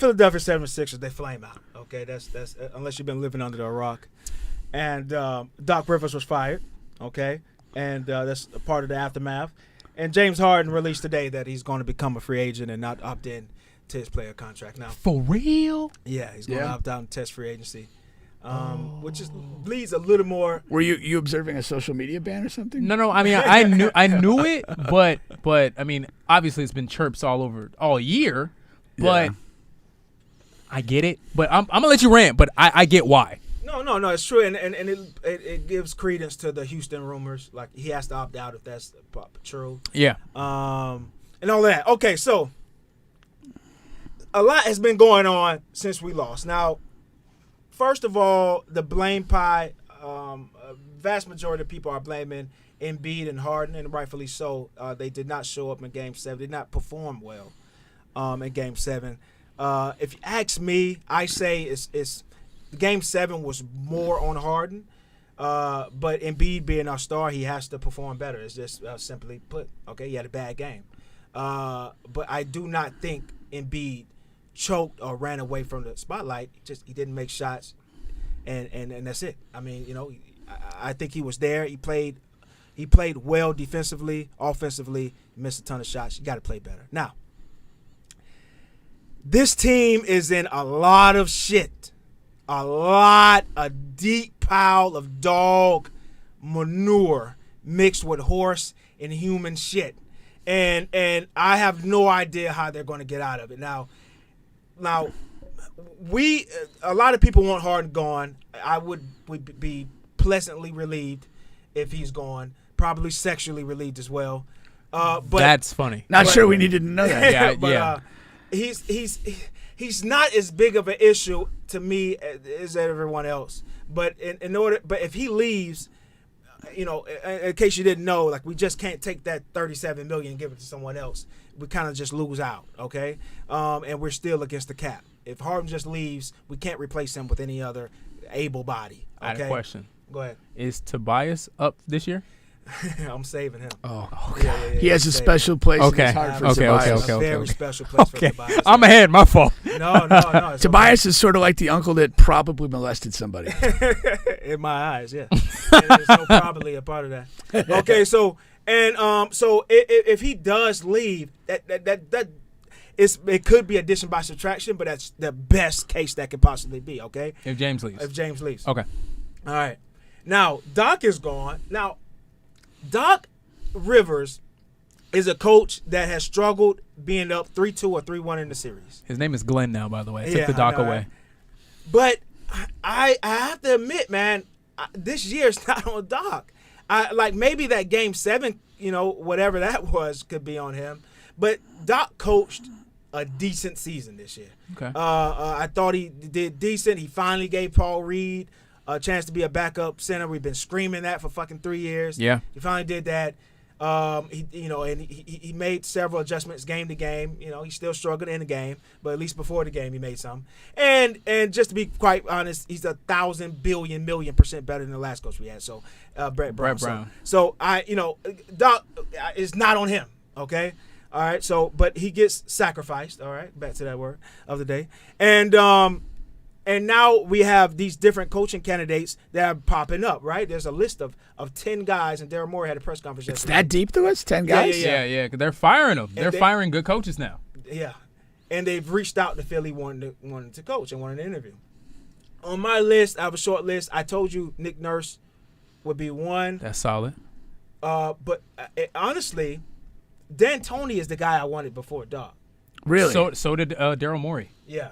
Philadelphia 76ers, they flame out. Okay, that's unless you've been living under a rock. And Doc Rivers was fired. Okay, and that's a part of the aftermath. And James Harden released today that he's going to become a free agent and not opt in to his player contract now. For real? Yeah, he's going to opt out and test free agency, which bleeds a little more. Were you observing a social media ban or something? No. I mean, I knew it, but I mean, obviously it's been chirps all year, but I get it. But I'm gonna let you rant, but I get why. No, it's true, and it gives credence to the Houston rumors. Like he has to opt out if that's true. Yeah. And all that. Okay, so a lot has been going on since we lost. Now, first of all, the blame pie. Vast majority of people are blaming Embiid and Harden, and rightfully so. They did not show up in Game 7. Did not perform well in Game 7. If you ask me, I say it's Game 7 was more on Harden, but Embiid being our star, he has to perform better. It's just simply put. Okay, he had a bad game, but I do not think Embiid choked or ran away from the spotlight. He didn't make shots, and that's it. I mean, I think he was there. He played well defensively, offensively. Missed a ton of shots. You got to play better. Now, this team is in a lot of shit. A deep pile of dog manure mixed with horse and human shit. And I have no idea how they're going to get out of it. Now, a lot of people want Harden gone. I would be pleasantly relieved if he's gone. Probably sexually relieved as well. But that's funny. Not sure we needed to know that. Yeah. He's not as big of an issue to me as everyone else. But but if he leaves, in case you didn't know, like we just can't take that $37 million and give it to someone else. We kind of just lose out, okay? And we're still against the cap. If Harden just leaves, we can't replace him with any other able body. Okay? I had a question. Go ahead. Is Tobias up this year? I'm saving him. Oh, okay. Yeah, He has a special place in his heart for Tobias. A very special place for Tobias. I'm ahead. My fault. No. Tobias is sort of like the uncle that probably molested somebody. In my eyes, yeah. And there's no probably a part of that. Okay, so if he does leave, it could be addition by subtraction, but that's the best case that could possibly be. Okay. If James leaves. Okay. All right. Now Doc is gone. Now Doc Rivers is a coach that has struggled being up 3-2 or 3-1 in the series. His name is Glenn now, by the way. Took the Doc away. Right? But I have to admit, man, this year's not on Doc. Maybe that Game 7, whatever that was, could be on him. But Doc coached a decent season this year. Okay. I thought he did decent. He finally gave Paul Reed a chance to be a backup center. We've been screaming that for fucking 3 years. Yeah. He finally did that. He made several adjustments game to game. He still struggled in the game, but at least before the game he made some. And just to be quite honest, he's 1,000 billion million% better than the last coach we had. So Brett Brown. So Doc is not on him. Okay. All right. So, but he gets sacrificed. All right. Back to that word of the day. And now we have these different coaching candidates that are popping up, right? There's a list of 10 guys, and Daryl Morey had a press conference It's yesterday. that deep to us? 10 guys? Yeah. Because they're firing them. They're firing good coaches now. Yeah. And they've reached out to Philly wanting to coach and wanted an interview. On my list, I have a short list. I told you Nick Nurse would be one. That's solid. But honestly, D'Antoni is the guy I wanted before Doc. Really? So did Daryl Morey. Yeah.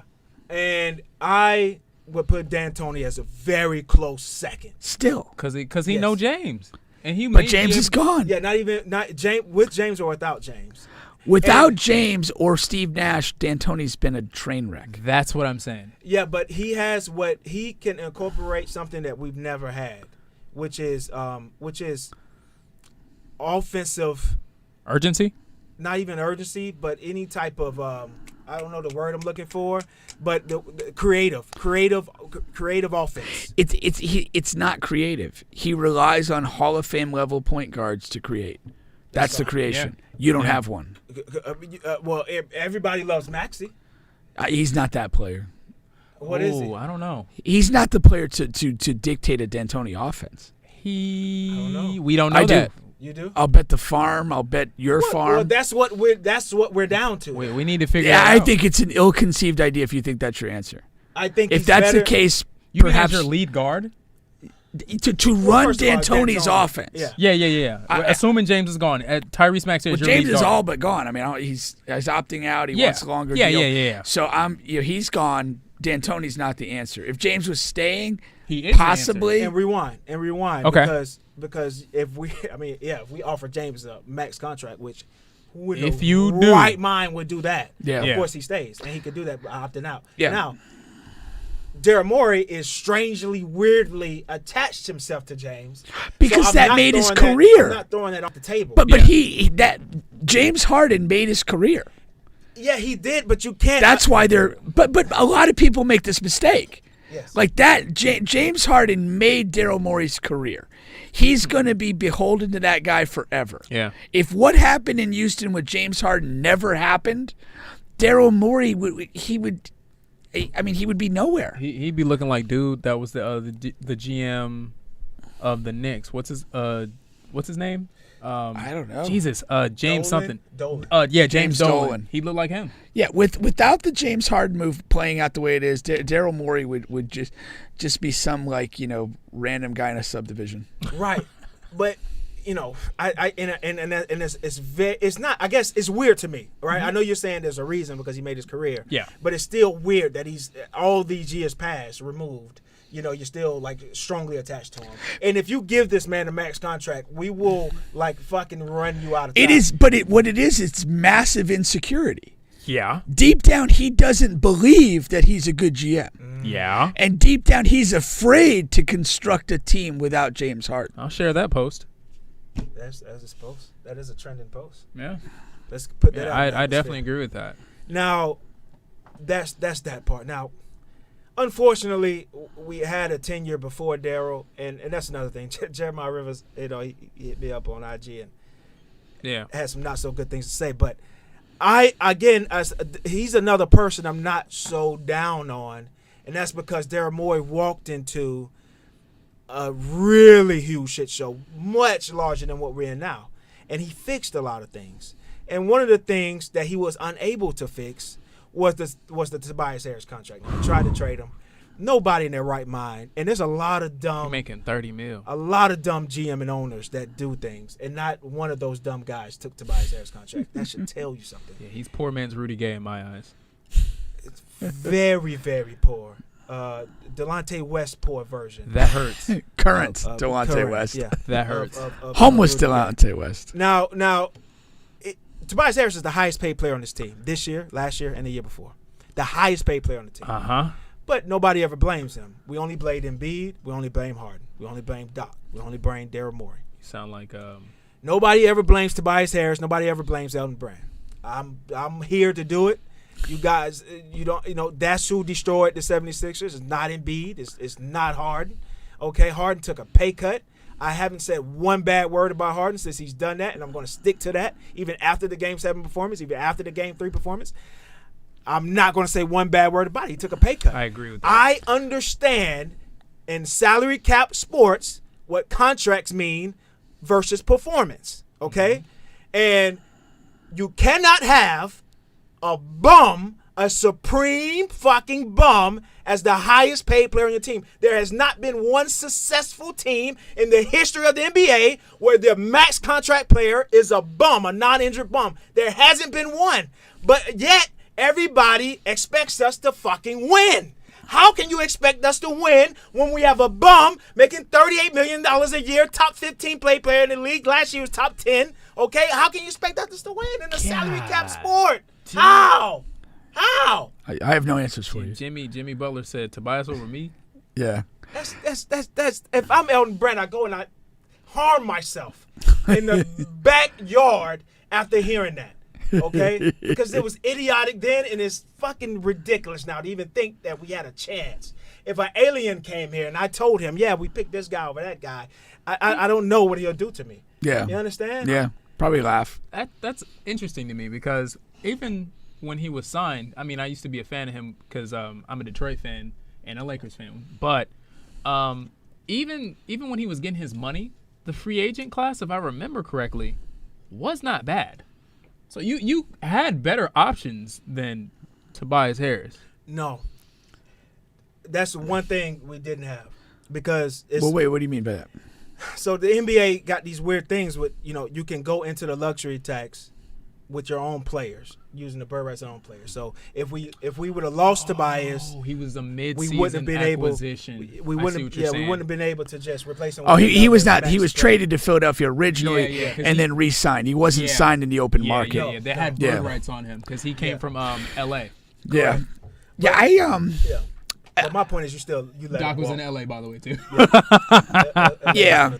And I would put D'Antoni as a very close second. Still. Because he know James. And but James is gone. Yeah, not James with James or without James. Without James or Steve Nash, D'Antoni's been a train wreck. That's what I'm saying. Yeah, but he has he can incorporate something that we've never had, which is offensive urgency. Not even urgency, but any type of I don't know the word I'm looking for, but the creative offense. It's not creative. He relies on Hall of Fame level point guards to create. That's the creation. Yeah. You don't have one. Well, everybody loves Maxey. He's not that player. What is he? Ooh, I don't know. He's not the player to dictate a D'Antoni offense. He. I don't know. We don't know I do. that. You do? I'll bet the farm. I'll bet your farm. Well, that's what we're down to. We need to figure Yeah, that I out. think it's an ill-conceived idea if you think that's your answer. I think If he's that's better. the case, You mean as perhaps your lead guard? to run first of all, D'Antoni's D'Antoni. offense. Yeah. Yeah. I- Assuming James is gone, Tyrese Maxey Well, is your James lead is guard. all but gone. I mean, he's opting out. He Yeah. wants a longer Yeah, deal. yeah. So he's gone. D'Antoni's not the answer. If James was staying, He is the possibly. And rewind. Okay. Because if we offer James a max contract, which who in If the you do. right mind would do that? Yeah. Of Yeah. course he stays, and he could do that by opting out. Yeah. Now, Daryl Morey is strangely, weirdly attached himself to James Because I'm that not made his throwing career. I'm not throwing that off the table. But Yeah. that James Harden made his career. yeah, he did. But you can't. That's why they're. But a lot of people make this mistake. Yes. Like that, James Harden made Daryl Morey's career. He's going to be beholden to that guy forever. Yeah. If what happened in Houston with James Harden never happened, Daryl Morey would be nowhere. He'd be looking like dude that was the GM of the Knicks. What's his name? I don't know. Jesus, James something. Dolan. Yeah, James Dolan. Dolan. He looked like him. Yeah, without the James Harden move playing out the way it is, Daryl Morey would just be some random guy in a subdivision. Right, but it's not. I guess it's weird to me, right? I know you're saying there's a reason because he made his career. Yeah. But it's still weird that he's all these years past removed. You're still like strongly attached to him. And if you give this man a max contract, we will like fucking run you out of town. It is, but what it is, it's massive insecurity. Yeah. Deep down, he doesn't believe that he's a good GM. Yeah. And deep down, he's afraid to construct a team without James Harden. I'll share that post. That's a post. That is a trending post. Yeah. Let's put that out. I definitely agree with that. Now, that's that part. Now, unfortunately, we had a 10-year before Daryl, and that's another thing. Jeremiah Rivers, he hit me up on IG and Yeah. had some not so good things to say. But he's another person I'm not so down on, and that's because Daryl Morey walked into a really huge shit show, much larger than what we're in now, and he fixed a lot of things. And one of the things that he was unable to fix was the Tobias Harris contract. He tried to trade him. Nobody in their right mind, and there's a lot of You're dumb making $30 million. GM and owners that do things, and not one of those dumb guys took Tobias Harris contract. That should tell you something. Yeah, he's poor man's Rudy Gay in my eyes. It's very, very poor. Delonte West poor version. That hurts. Current of Delonte current, West. Yeah, That hurts. Homeless Rudy Gay. Delonte West. Now, Tobias Harris is the highest paid player on this team this year, last year, and the year before. The highest paid player on the team. Uh-huh. But nobody ever blames him. We only blame Embiid. We only blame Harden. We only blame Doc. We only blame Daryl Morey. You sound like Nobody ever blames Tobias Harris. Nobody ever blames Elton Brand. I'm here to do it. You guys, that's who destroyed the 76ers. It's not Embiid. It's not Harden. Okay, Harden took a pay cut. I haven't said one bad word about Harden since he's done that, and I'm going to stick to that even after the Game 7 performance, even after the Game 3 performance. I'm not going to say one bad word about it. He took a pay cut. I agree with that. I understand in salary cap sports what contracts mean versus performance, okay? And you cannot have a bum, a supreme fucking bum, as the highest paid player on your team. There has not been one successful team in the history of the NBA where the max contract player is a bum, a non-injured bum. There hasn't been one. But yet, everybody expects us to fucking win. How can you expect us to win when we have a bum making $38 million a year, top 15 player in the league? Last year was top 10. Okay, how can you expect us to win in a salary cap sport? How? I have no answers for you. Jimmy Butler said Tobias over me. Yeah. That's if I'm Elton Brand, I go and I harm myself in the backyard after hearing that. Okay? Because it was idiotic then, and it's fucking ridiculous now to even think that we had a chance. If an alien came here and I told him, yeah, we picked this guy over that guy, I don't know what he'll do to me. Yeah. You understand? Yeah. Probably laugh. That's interesting to me because even when he was signed, I mean, I used to be a fan of him because I'm a Detroit fan and a Lakers fan. But even when he was getting his money, the free agent class, if I remember correctly, was not bad. So you had better options than Tobias Harris. No. That's one thing we didn't have because it's Well, wait, what do you mean by that? so the NBA got these weird things with you can go into the luxury tax with your own players using the bird rights on own players. So if we would have lost Tobias, Oh, he was a we mid-season wouldn't have been acquisition. able. We I see wouldn't. what We you're saying. wouldn't have been able to just replace him. Oh, with he was another not. He max was player. traded to Philadelphia originally, Yeah, 'cause and he- then re-signed. He wasn't Yeah. signed in the open Yeah, market. yeah, they had Yeah. bird rights on him because he came from L.A. Yeah, yeah. Yeah. But my point is, you let Doc him was walk. in L.A. by the way too. Yeah.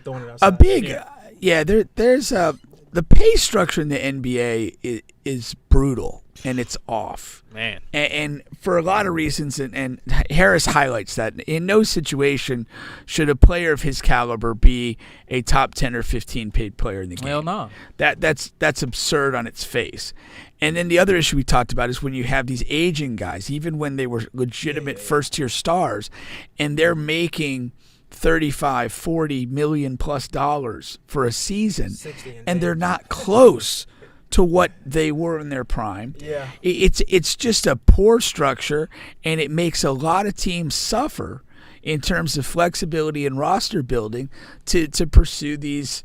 A big, yeah. There's the pay structure in the NBA is brutal and it's off. Man. And for a lot of reasons, and Harris highlights that in no situation should a player of his caliber be a top 10 or 15 paid player in the game. Well, no. That's absurd on its face. And then the other issue we talked about is when you have these aging guys, even when they were legitimate first-tier stars, and they're making 35, 40 million plus dollars for a season, 60 and they're not close to what they were in their prime. Yeah. It's just a poor structure, and it makes a lot of teams suffer in terms of flexibility and roster building to pursue these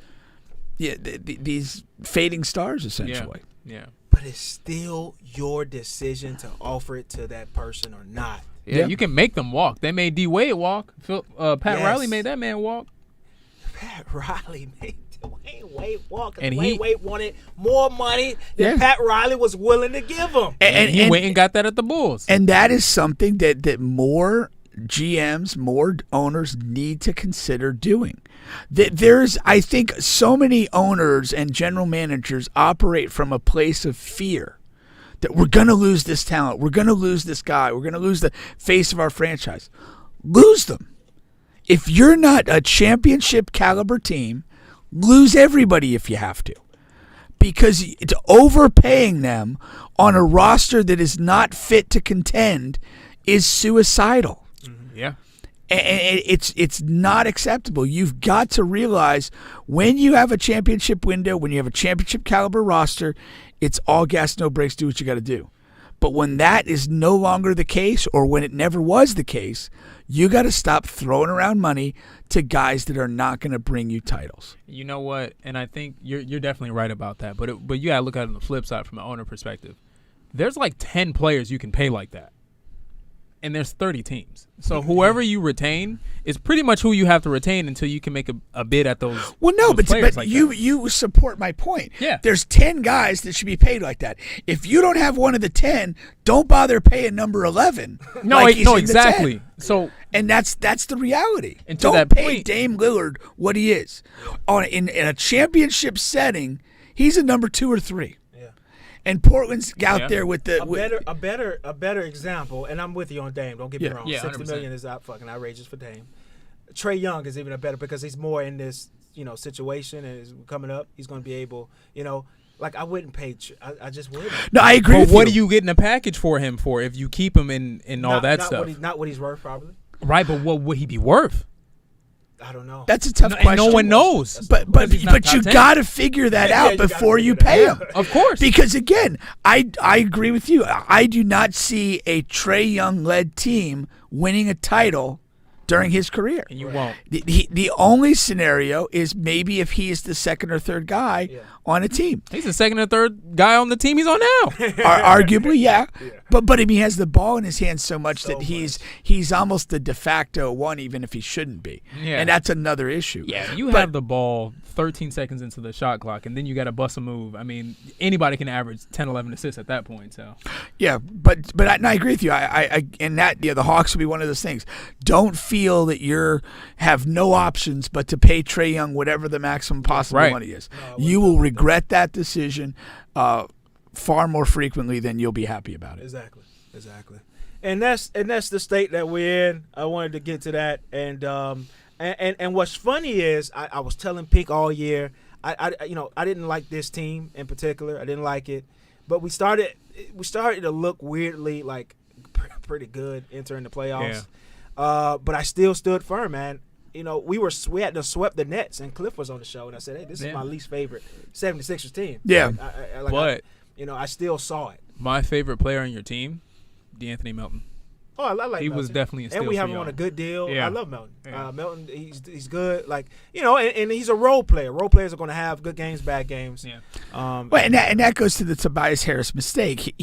these fading stars essentially. Yeah. But it's still your decision to offer it to that person or not. Yeah, you can make them walk. They made D Wade walk. Pat Yes. Riley made that man walk. Pat Riley made Dwayne Wade walk. And Dwayne Wade wanted more money than Yeah. Pat Riley was willing to give him. And he went and got that at the Bulls. And that is something that more GMs, more owners need to consider doing. There's, I think, so many owners and general managers operate from a place of fear that we're going to lose this talent. We're going to lose this guy. We're going to lose the face of our franchise. Lose them. If you're not a championship caliber team, lose everybody if you have to. Because it's overpaying them on a roster that is not fit to contend is suicidal. Yeah. And it's not acceptable. You've got to realize when you have a championship window, when you have a championship caliber roster, it's all gas, no brakes, do what you got to do. But when that is no longer the case, or when it never was the case, you got to stop throwing around money to guys that are not going to bring you titles. You know what? And I think you're definitely right about that. But you got to look at it on the flip side from an owner perspective. There's like 10 players you can pay like that. And there's 30 teams. So whoever you retain is pretty much who you have to retain until you can make a bid at those. Well, no, those but players like that. you support my point. Yeah. There's 10 guys that should be paid like that. If you don't have one of the 10, don't bother paying number 11. No, like he's no, in the 10. exactly. So And that's the reality. And to Don't that pay point- Dame Lillard what he is. In a championship setting, he's a number 2 or 3. Yeah. And Portland's out Yeah. there with the A better example, and I'm with you on Dame. Don't get me Yeah. wrong. Yeah, 60 100%. million is fucking outrageous for Dame. Trey Young is even a better because he's more in this situation and is coming up. He's going to be able, like I wouldn't pay. I just wouldn't. No, I agree but with what you. are you getting a package for him for if you keep him in all that not stuff? Not what he's worth, probably. Right, but what would he be worth? I don't know. That's a tough And question. no one knows. But Because he's not you top 10. got to figure that Yeah, out you gotta before you figure pay that him. out. Of course. Because again, I agree with you. I do not see a Trey Young led team winning a title during his career. And you won't. The only scenario is maybe if he is the second or third guy on a team. He's the second or third guy on the team he's on now. Arguably, yeah. But I mean, he has the ball in his hands so much that he's almost the de facto one, even if he shouldn't be. Yeah. And that's another issue. Yeah, you But- have the ball 13 seconds into the shot clock, and then you got to bust a move. I mean, anybody can average 10, 11 assists at that point. So Yeah, but I agree with you. And that the Hawks will be one of those things. Don't feel that you have no options but to pay Trey Young whatever the maximum possible Right. money is. You will regret that decision far more frequently than you'll be happy about it. Exactly. And that's the state that we're in. I wanted to get to that, and what's funny is I was telling Pink all year. I didn't like this team in particular. I didn't like it, but we started. we started to look weirdly like pretty good entering the playoffs. But I still stood firm, man. You know, we had to swept the Nets, and Cliff was on the show, and I said, "Hey, this is my least favorite 76ers team." Yeah. I still saw it. My favorite player on your team, DeAnthony Melton. Oh, I like He Melton. was definitely a steal and we for have him y'all. on a good deal. Yeah. I love Melton. Yeah. Melton, he's good. Like, you know, and he's a role player. Role players are going to have good games, bad games. Yeah. Well, and that goes to the Tobias Harris mistake.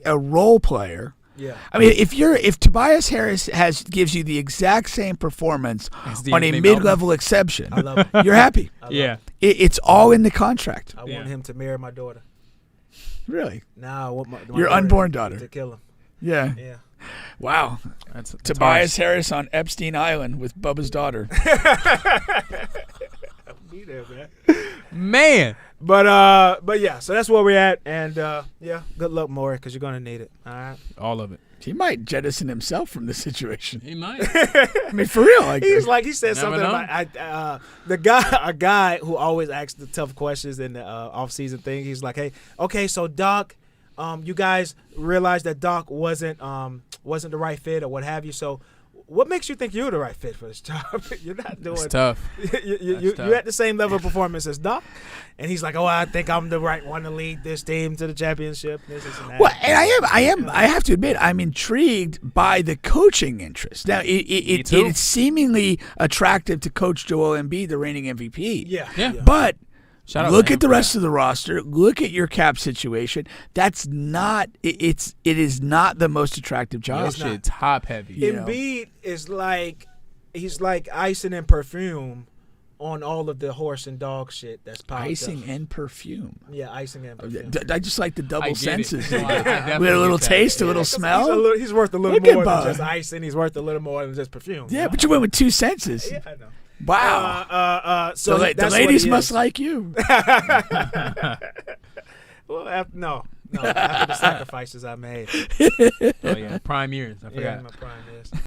A role player. Yeah. I mean, if Tobias Harris gives you the exact same performance As on a DeAnthony mid-level exception, I love it. you're happy. I love Yeah. It's all in the contract. I Yeah. want him to marry my daughter. Really? Now I want my Your unborn daughter. to kill him. Yeah. Yeah. Wow. That's Tobias Harris on Epstein Island with Bubba's daughter. Be there, man. Man. But yeah, so that's where we're at, and yeah, good luck, Maury, because you're gonna need it. All right. All of it. He might jettison himself from this situation. He might. I mean, for real. Like, He said Never something know. about a guy who always asks the tough questions in the off-season thing. He's like, hey, okay, so Doc, you guys realized that Doc wasn't the right fit or what have you. So, what makes you think you're the right fit for this job? You're not doing. It's tough. You're at the same level of performance as Doc, and he's like, oh, I think I'm the right one to lead this team to the championship. This and that. well, and I have to admit, I'm intrigued by the coaching interest. Now, it too. is seemingly attractive to Coach Joel Embiid, the reigning MVP. Yeah. But Shout out look to at him the for rest that. of the roster. Look at your cap situation. That's not. It is not the most attractive Your job. It's not. shit top heavy. Yeah. You know. Embiid is he's like icing and perfume on all of the horse and dog shit that's piled Icing up. and perfume. Yeah, icing and perfume. I just like the I double get senses. it. No, I definitely We had a little get that. taste, a little He's smell. he's worth a little Look at more than Bud. just icing. He's worth a little more than just perfume. Yeah, but you went with two senses. Yeah, I know. Wow. So the that's ladies what he must is. like you. Well, after the sacrifices I made. Oh yeah, prime years. I Yeah, forgot. my prime years.